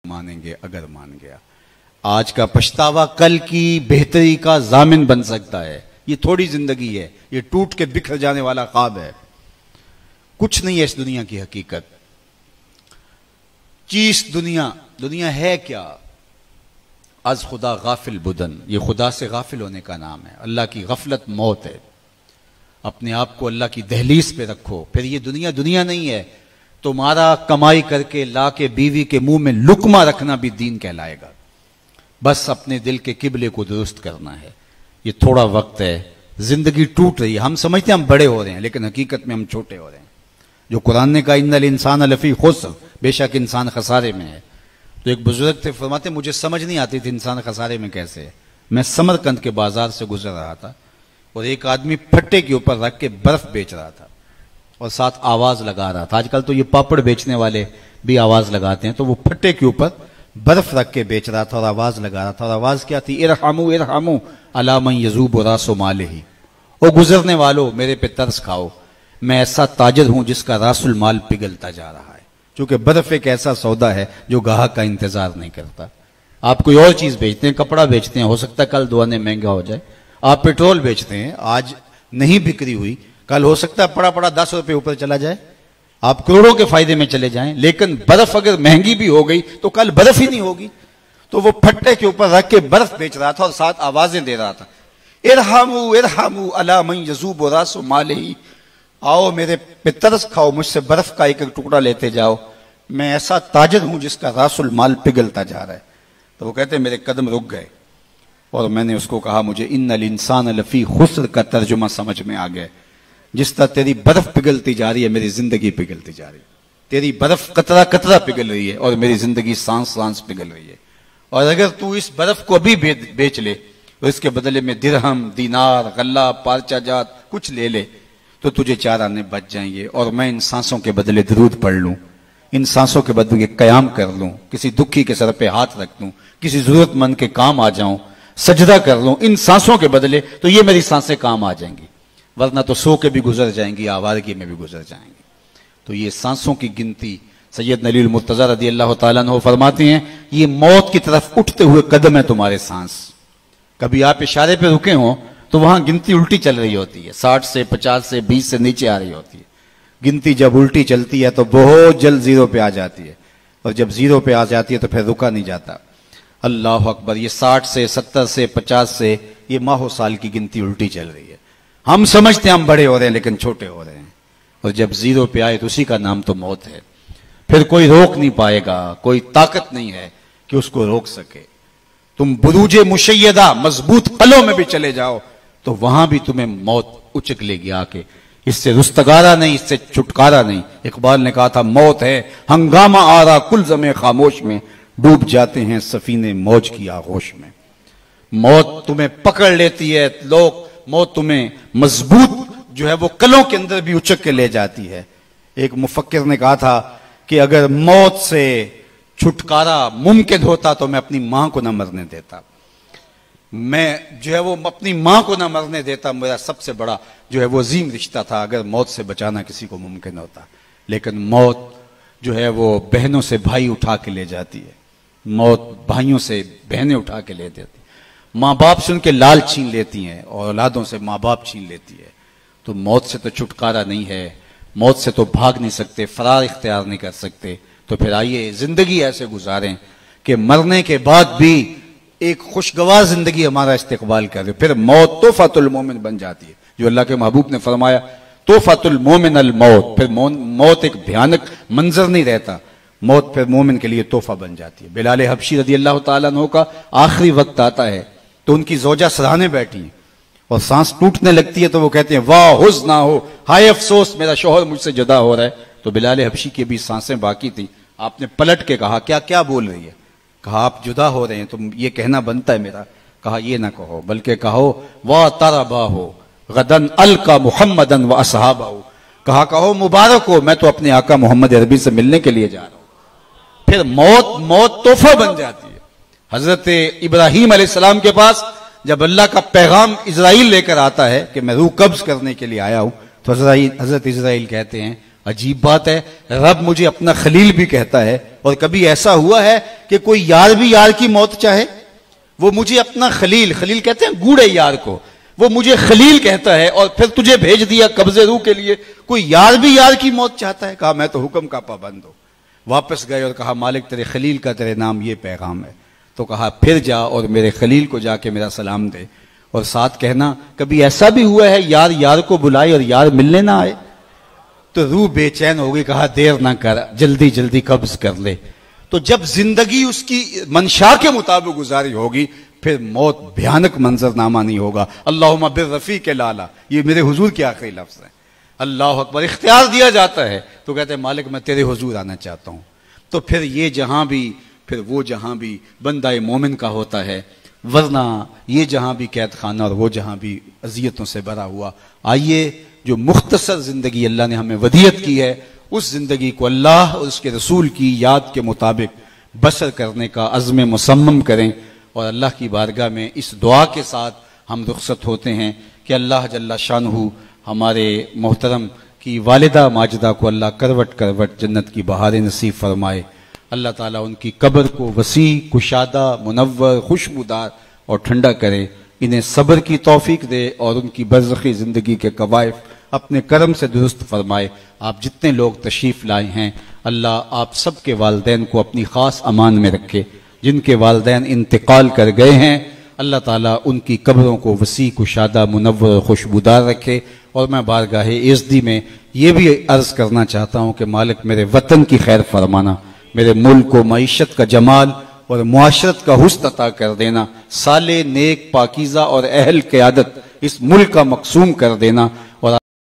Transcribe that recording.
مانیں گے اگر مان گیا. آج کا پچھتاوا کل کی بہتری کا ضامن بن سکتا ہے. یہ تھوڑی زندگی ہے, یہ ٹوٹ کے بکھر جانے والا خواب ہے. کچھ نہیں ہے اس دنیا کی حقیقت. چیز دنیا ہے کیا؟ از خدا غافل بدن, یہ خدا سے غافل ہونے کا نام ہے. اللہ کی غفلت موت ہے. اپنے آپ کو اللہ کی دہلیز پہ رکھو. پھر یہ دنیا نہیں ہے. تمہارا کمائی کر کے لا کے بیوی کے منہ میں لقمہ رکھنا بھی دین کہلائے گا. بس اپنے دل کے قبلے کو درست کرنا ہے. یہ تھوڑا وقت ہے. زندگی ٹوٹ رہی ہے. ہم سمجھتے ہیں ہم بڑے ہو رہے ہیں, لیکن حقیقت میں ہم چھوٹے ہو رہے ہیں. جو قرآن نے کہا ان الانسان لفی خسر, بے شک انسان خسارے میں ہے. تو ایک بزرگ تھے, فرماتے مجھے سمجھ نہیں آتی تھی انسان خسارے میں کیسے ہے. میں سمرقند کے بازار سے گزر رہا تھا اور ایک آدمی پھٹے کے اوپر رکھ کے برف بیچ رہا تھا اور ساتھ آواز لگا رہا تھا. آج کل تو یہ پاپڑ بیچنے والے بھی آواز لگاتے ہیں, تو وہ پھٹے کے اوپر برف رکھ کے بیچ رہا تھا اور آواز لگا رہا تھا. اور آواز کیا تھی؟ ارحموا ارحموا علی من یذوب راس مالہ, او گزرنے والو میرے پہ ترس کھاؤ, میں ایسا تاجر ہوں جس کا راس المال پگھلتا جا رہا ہے. چونکہ برف ایک ایسا سودا ہے جو گاہک کا انتظار نہیں کرتا. آپ کوئی اور چیز بیچتے ہیں, کپڑا بیچتے ہیں, ہو سکتا ہے کل دوانے مہنگا ہو جائے. آپ پیٹرول بیچتے ہیں, آج نہیں بکری ہوئی, کل ہو سکتا ہے پڑا 10 روپے اوپر چلا جائے, آپ کروڑوں کے فائدے میں چلے جائیں. لیکن برف اگر مہنگی بھی ہو گئی تو کل برف ہی نہیں ہوگی. تو وہ پھٹے کے اوپر رکھ کے برف بیچ رہا تھا اور ساتھ آوازیں دے رہا تھا, ارحموا ارحموا علی من یذوب راس مالہ, آؤ میرے پہ ترس کھاؤ, مجھ سے برف کا ایک ٹکڑا لیتے جاؤ, میں ایسا تاجر ہوں جس کا راس المال پگھلتا جا رہا ہے. تو وہ کہتے ہیں میرے قدم رک گئے اور میں نے اس کو کہا مجھے ان الانسان لفی خسر کا ترجمہ سمجھ میں آ گیا. جس طرح تیری برف پگھلتی جا رہی ہے میری زندگی پگھلتی جا رہی ہے. تیری برف قطرہ قطرہ پگھل رہی ہے اور میری زندگی سانس سانس پگھل رہی ہے. اور اگر تو اس برف کو ابھی بیچ لے اور اس کے بدلے میں درہم, دینار, غلہ, پارچہ جات کچھ لے لے تو تجھے 4 آنے بچ جائیں گے. اور میں ان سانسوں کے بدلے درود پڑھ لوں, ان سانسوں کے بدلے قیام کر لوں, کسی دکھی کے سر پہ ہاتھ رکھ دوں, کسی ضرورت مند کے کام آ جاؤں, سجدہ کر لوں ان سانسوں کے بدلے, تو یہ میری سانسیں کام آ جائیں گی. ورنہ تو سو کے بھی گزر جائیں گی, آوارگی میں بھی گزر جائیں گی. تو یہ سانسوں کی گنتی سید علی المرتضیٰ رضی اللہ تعالیٰ عنہ فرماتے ہیں یہ موت کی طرف اٹھتے ہوئے قدم ہے تمہارے سانس. کبھی آپ اشارے پہ رکے ہوں تو وہاں گنتی الٹی چل رہی ہوتی ہے, 60 سے 50 سے 20 سے نیچے آ رہی ہوتی ہے. گنتی جب الٹی چلتی ہے تو بہت جلد 0 پہ آ جاتی ہے, اور جب 0 پہ آ جاتی ہے تو پھر رکا نہیں جاتا. اللہ اکبر, یہ 60 سے 70 سے 50 سے یہ ماہ و سال کی گنتی الٹی چل رہی ہے. ہم سمجھتے ہیں ہم بڑے ہو رہے ہیں لیکن چھوٹے ہو رہے ہیں. اور جب 0 پہ آئے تو اسی کا نام تو موت ہے. پھر کوئی روک نہیں پائے گا, کوئی طاقت نہیں ہے کہ اس کو روک سکے. تم بروج مشیدہ مضبوط قلعوں میں بھی چلے جاؤ تو وہاں بھی تمہیں موت اچک لے گی آ کے. اس سے رستگارا نہیں, اس سے چھٹکارا نہیں. اقبال نے کہا تھا موت ہے ہنگامہ آرا کلزم خاموش میں, ڈوب جاتے ہیں سفینے موج کی آغوش میں. موت تمہیں پکڑ لیتی ہے, موت تمہیں مضبوط جو ہے وہ قلعوں کے اندر بھی اچک کے لے جاتی ہے. ایک مفکر نے کہا تھا کہ اگر موت سے چھٹکارا ممکن ہوتا تو میں اپنی ماں کو نہ مرنے دیتا. میں جو ہے وہ اپنی ماں کو نہ مرنے دیتا. میرا سب سے بڑا جو ہے وہ عظیم رشتہ تھا اگر موت سے بچانا کسی کو ممکن ہوتا. لیکن موت جو ہے وہ بہنوں سے بھائی اٹھا کے لے جاتی ہے, موت بھائیوں سے بہنیں اٹھا کے لے دیتی, ماں باپ سے ان کے لال چھین لیتی ہیں اور اولادوں سے ماں باپ چھین لیتی ہے. تو موت سے تو چھٹکارا نہیں ہے, موت سے تو بھاگ نہیں سکتے, فرار اختیار نہیں کر سکتے. تو پھر آئیے زندگی ایسے گزاریں کہ مرنے کے بعد بھی ایک خوشگوار زندگی ہمارا استقبال کرے. پھر موت تحفۃ المومن بن جاتی ہے, جو اللہ کے محبوب نے فرمایا تحفۃ المومن الموت. پھر موت ایک بھیانک منظر نہیں رہتا, موت پھر مومن کے لیے تحفہ بن جاتی ہے. بلال حبشی رضی اللہ تعالیٰ عنہ کا آخری وقت آتا ہے تو ان کی زوجہ سراہنے بیٹھی ہیں اور سانس ٹوٹنے لگتی ہے تو وہ کہتے ہیں واہ حزن نہ ہو, ہائے افسوس میرا شوہر مجھ سے جدا ہو رہا ہے. تو بلال حبشی کی بھی سانسیں باقی تھیں. آپ نے پلٹ کے کہا کیا بول رہی ہے؟ کہا آپ جدا ہو رہے ہیں تو یہ کہنا بنتا ہے میرا. کہا یہ نہ کہو بلکہ کہو وا تربا ہو غدن القا محمدن و اصحابہ. کہو مبارک ہو میں تو اپنے آقا محمد عربی سے ملنے کے لیے جا رہا ہوں. پھر موت تحفہ بن جاتی ہے. حضرت ابراہیم علیہ السلام کے پاس جب اللہ کا پیغام اسرائیل لے کر آتا ہے کہ میں روح قبض کرنے کے لیے آیا ہوں تو حضرت اسرائیل کہتے ہیں عجیب بات ہے, رب مجھے اپنا خلیل بھی کہتا ہے, اور کبھی ایسا ہوا ہے کہ کوئی یار بھی یار کی موت چاہے؟ وہ مجھے اپنا خلیل کہتے ہیں گوڑے یار کو، وہ مجھے خلیل کہتا ہے اور پھر تجھے بھیج دیا قبض روح کے لیے، کوئی یار بھی یار کی موت چاہتا ہے؟ کہا میں تو حکم کا پابند ہوں۔ واپس گئے اور کہا مالک تیرے خلیل کا تیرے نام یہ پیغام ہے۔ تو کہا پھر جا اور میرے خلیل کو جا کے میرا سلام دے، اور ساتھ کہنا کبھی ایسا بھی ہوا ہے یار یار کو بلائے اور یار ملنے نہ آئے؟ تو روح بے چین ہو گئی، کہا دیر نہ کر، جلدی جلدی قبض کر لے۔ تو جب زندگی اس کی منشا کے مطابق گزاری ہوگی پھر موت بھیانک منظر نامہ نہیں ہوگا۔ اللہم بالرفیق الاعلی، یہ میرے حضور کے آخری لفظ ہیں۔ اللہ اکبر، اختیار دیا جاتا ہے تو کہتے ہیں مالک میں تیرے حضور آنا چاہتا ہوں۔ تو پھر یہ جہاں بھی پھر وہ جہاں بھی بندہ مومن کا ہوتا ہے، ورنہ یہ جہاں بھی قید خانہ اور وہ جہاں بھی اذیتوں سے بھرا ہوا۔ آئیے جو مختصر زندگی اللہ نے ہمیں ودیعت کی ہے، اس زندگی کو اللہ اور اس کے رسول کی یاد کے مطابق بسر کرنے کا عزم مصمم کریں، اور اللہ کی بارگاہ میں اس دعا کے ساتھ ہم رخصت ہوتے ہیں کہ اللہ جل شانہ ہمارے محترم کی والدہ ماجدہ کو اللہ کروٹ کروٹ جنت کی بہاریں نصیب فرمائے۔ اللہ تعالیٰ ان کی قبر کو وسیع، کشادہ، منور، خوشبودار اور ٹھنڈا کرے، انہیں صبر کی توفیق دے اور ان کی برزخی زندگی کے قوائف اپنے کرم سے درست فرمائے۔ آپ جتنے لوگ تشریف لائے ہیں اللہ آپ سب کے والدین کو اپنی خاص امان میں رکھے۔ جن کے والدین انتقال کر گئے ہیں اللہ تعالیٰ ان کی قبروں کو وسیع، کشادہ، منور، خوشبودار رکھے۔ اور میں بارگاہ عزتی میں یہ بھی عرض کرنا چاہتا ہوں کہ مالک میرے وطن کی خیر فرمانا، میرے ملک کو معیشت کا جمال اور معاشرت کا حسن عطا کر دینا، صالح، نیک، پاکیزہ اور اہل قیادت اس ملک کا مقسوم کر دینا۔